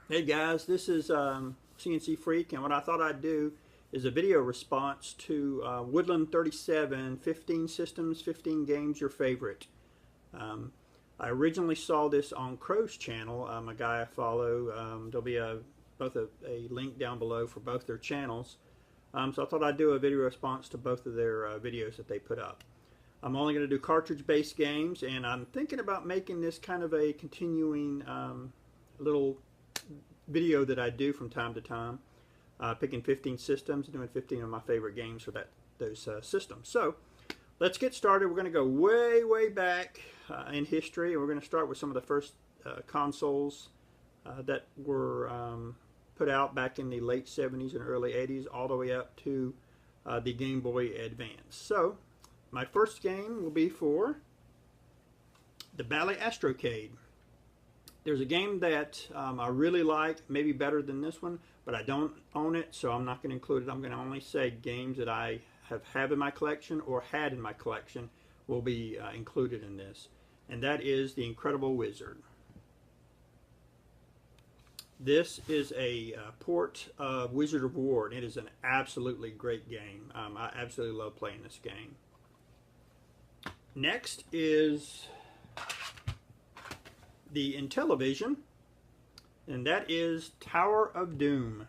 Hey guys, this is CNC Freak, and what I thought I'd do is a video response to Woodlin37 15 systems, 15 games, your favorite. Um, I originally saw this on Crow's channel, a guy I follow. There'll be both a link down below for both their channels. So I thought I'd do a video response to both of their videos that they put up. I'm only going to do cartridge-based games, and I'm thinking about making this kind of a continuing little video that I do from time to time, picking 15 systems, doing 15 of my favorite games for those systems. So let's get started. We're going to go way back in history, and we're going to start with some of the first consoles that were put out back in the late 70s and early 80s, all the way up to the Game Boy Advance. So my first game will be for the Bally Astrocade. There's a game that I really like, maybe better than this one, but I don't own it, so I'm not going to include it. I'm going to only say games that I have in my collection or had in my collection will be included in this. And that is The Incredible Wizard. This is a port of Wizard of War, and it is an absolutely great game. I absolutely love playing this game. Next is the Intellivision, and that is Tower of Doom.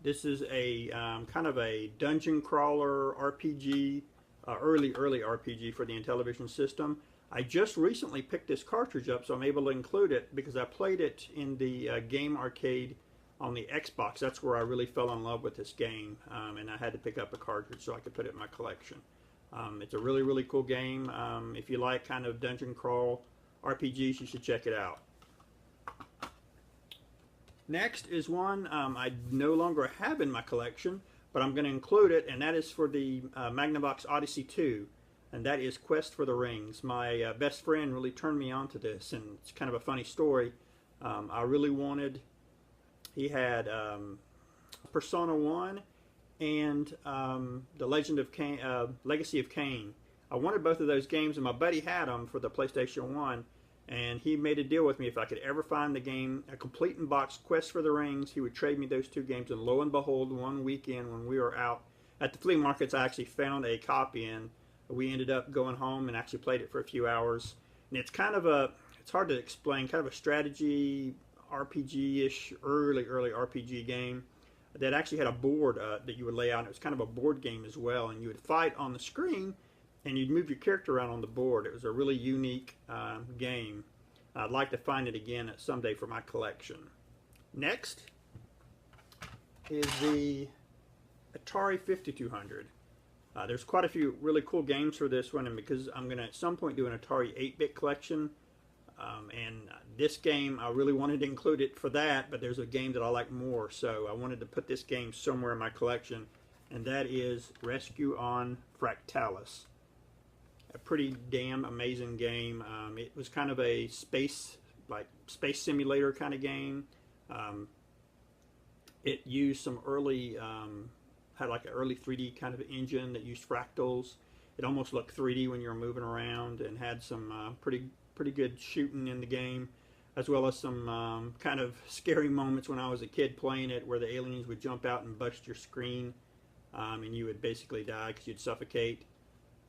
This is a kind of a dungeon crawler RPG, early RPG for the Intellivision system. I just recently picked this cartridge up, so I'm able to include it because I played it in the game arcade on the Xbox. That's where I really fell in love with this game, and I had to pick up a cartridge so I could put it in my collection. It's a really cool game. If you like kind of dungeon crawl RPGs, you should check it out. Next is one I no longer have in my collection, but I'm going to include it, and that is for the Magnavox Odyssey 2, and that is Quest for the Rings. My best friend really turned me on to this, and it's kind of a funny story. I really wanted, he had Persona 1 and the Legend of Kain, Legacy of Kain. I wanted both of those games, and my buddy had them for the PlayStation 1, and he made a deal with me. If I could ever find the game, a complete in box Quest for the Rings, he would trade me those two games. And lo and behold, one weekend when we were out at the flea markets, I actually found a copy, and we ended up going home and actually played it for a few hours. And it's kind of it's hard to explain, kind of a strategy RPG-ish, early RPG game that actually had a board that you would lay out. It was kind of a board game as well, and you would fight on the screen, and you'd move your character around on the board. It was a really unique game. I'd like to find it again someday for my collection. Next is the Atari 5200. There's quite a few really cool games for this one, and because I'm going to at some point do an Atari 8-bit collection, and this game, I really wanted to include it for that, but there's a game that I like more, so I wanted to put this game somewhere in my collection, and that is Rescue on Fractalis. A pretty damn amazing game. It was kind of a space simulator kind of game. It used some early, had like an early 3D kind of engine that used fractals. It almost looked 3D when you were moving around, and had some pretty good shooting in the game, as well as some kind of scary moments when I was a kid playing it, where the aliens would jump out and bust your screen, and you would basically die because you'd suffocate.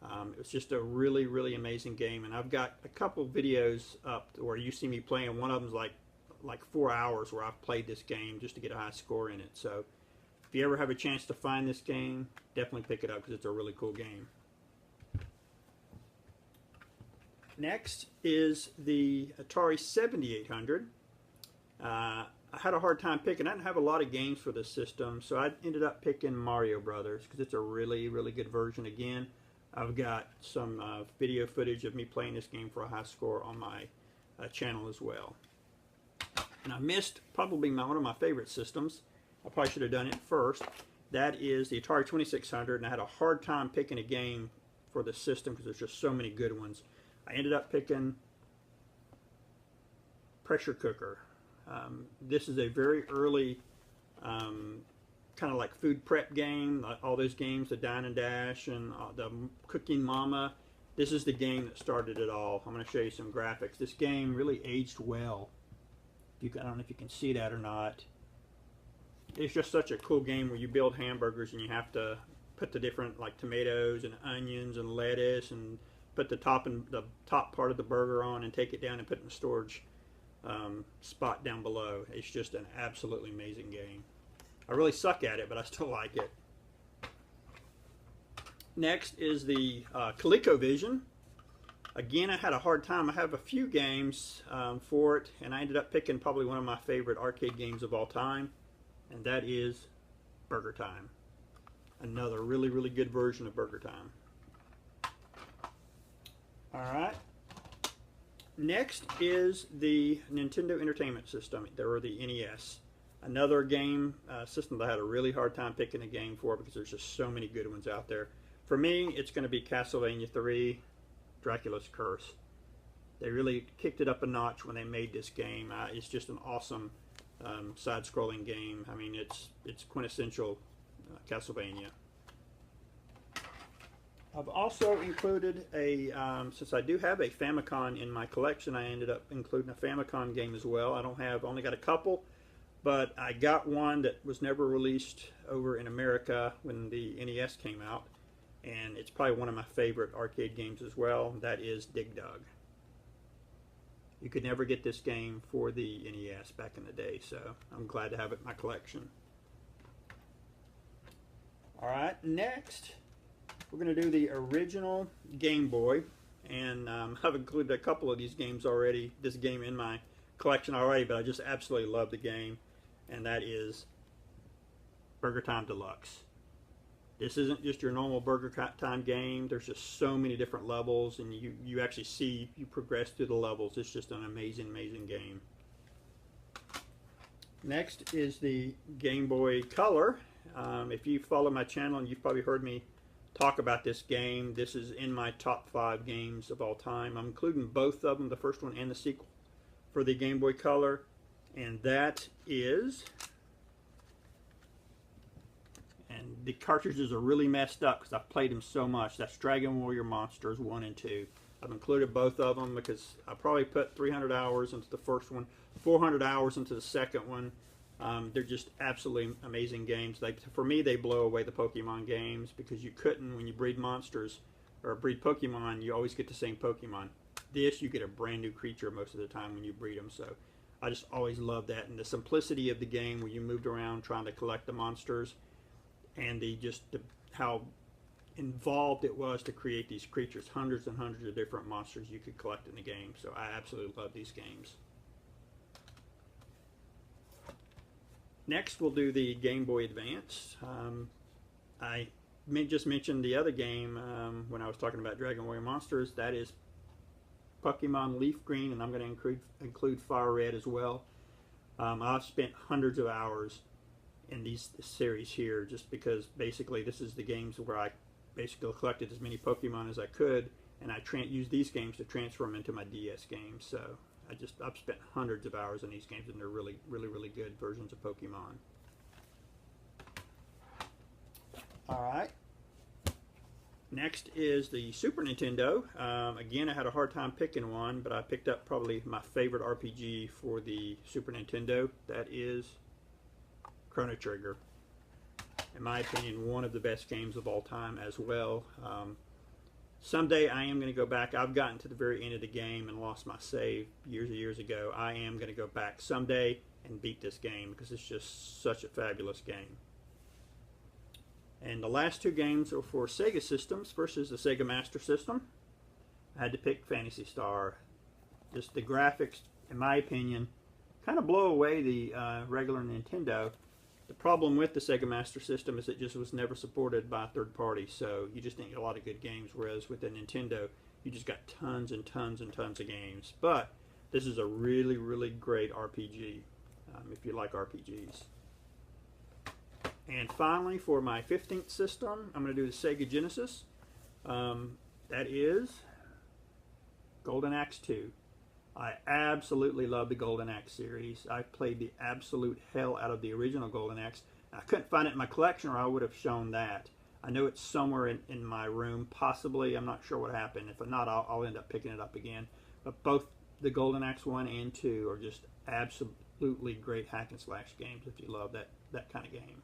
It was just a really amazing game, and I've got a couple videos up where you see me playing. One of them's like 4 hours where I've played this game just to get a high score in it. So if you ever have a chance to find this game, definitely pick it up because it's a really cool game. Next is the Atari 7800. I had a hard time picking. I didn't have a lot of games for this system, so I ended up picking Mario Brothers because it's a really good version. Again, I've got some video footage of me playing this game for a high score on my channel as well. And I missed probably one of my favorite systems. I probably should have done it first. That is the Atari 2600, and I had a hard time picking a game for the system because there's just so many good ones. I ended up picking Pressure Cooker. This is a very early kind of like food prep game, all those games, the Dine and Dash and the Cooking Mama. This is the game that started it all. I'm going to show you some graphics. This game really aged well. I don't know if you can see that or not. It's just such a cool game where you build hamburgers and you have to put the different, like, tomatoes and onions and lettuce, and put the top part of the burger on and take it down and put it in the storage spot down below. It's just an absolutely amazing game. I really suck at it, but I still like it. Next is the Calico Vision. Again, I had a hard time. I have a few games for it, and I ended up picking probably one of my favorite arcade games of all time, and that is Burger Time. Another really, really good version of Burger Time. Alright. Next is the Nintendo Entertainment System, or the NES. Another game system that I had a really hard time picking a game for because there's just so many good ones out there. For me, it's going to be Castlevania 3, Dracula's Curse. They really kicked it up a notch when they made this game. It's just an awesome side-scrolling game. I mean, it's quintessential Castlevania. I've also included a, since I do have a Famicon in my collection, I ended up including a Famicon game as well. I only got a couple, but I got one that was never released over in America when the NES came out, and it's probably one of my favorite arcade games as well. That is Dig Dug. You could never get this game for the NES back in the day, so I'm glad to have it in my collection. Alright, next we're going to do the original Game Boy, and I've included a couple of these games already, this game in my collection already, but I just absolutely love the game, and that is Burger Time Deluxe. This isn't just your normal Burger Time game. There's just so many different levels, and you actually see, you progress through the levels. It's just an amazing, amazing game. Next is the Game Boy Color. If you follow my channel, and you've probably heard me talk about this game, this is in my top 5 games of all time. I'm including both of them, the first one and the sequel, for the Game Boy Color, and that is, and the cartridges are really messed up because I've played them so much. That's Dragon Warrior Monsters 1 and 2. I've included both of them because I probably put 300 hours into the first one, 400 hours into the second one. They're just absolutely amazing games. For me, they blow away the Pokemon games because you couldn't, when you breed monsters or breed Pokemon, you always get the same Pokemon. This, you get a brand new creature most of the time when you breed them. So I just always loved that, and the simplicity of the game where you moved around trying to collect the monsters, and how involved it was to create these creatures. Hundreds and hundreds of different monsters you could collect in the game. So I absolutely love these games. Next, we'll do the Game Boy Advance. I just mentioned the other game when I was talking about Dragon Warrior Monsters. That is Pokemon Leaf Green, and I'm going to include Fire Red as well. I've spent hundreds of hours in this series here, just because basically this is the games where I basically collected as many Pokemon as I could, and I used these games to transfer them into my DS games. So I've spent hundreds of hours in these games, and they're really, really, really good versions of Pokemon. Alright. Next is the Super Nintendo. Again, I had a hard time picking one, but I picked up probably my favorite RPG for the Super Nintendo. That is Chrono Trigger. In my opinion, one of the best games of all time as well. Someday I am going to go back. I've gotten to the very end of the game and lost my save years and years ago. I am going to go back someday and beat this game because it's just such a fabulous game. And the last two games are for Sega systems. First is the Sega Master System. I had to pick Phantasy Star. Just the graphics, in my opinion, kind of blow away the regular Nintendo. The problem with the Sega Master System is it just was never supported by a third party, so you just didn't get a lot of good games, whereas with the Nintendo, you just got tons and tons and tons of games. But this is a really, really great RPG, if you like RPGs. And finally, for my 15th system, I'm going to do the Sega Genesis. That is Golden Axe 2. I absolutely love the Golden Axe series. I played the absolute hell out of the original Golden Axe. I couldn't find it in my collection, or I would have shown that. I know it's somewhere in my room, possibly. I'm not sure what happened. If not, I'll end up picking it up again. But both the Golden Axe 1 and 2 are just absolutely great hack and slash games if you love that kind of game.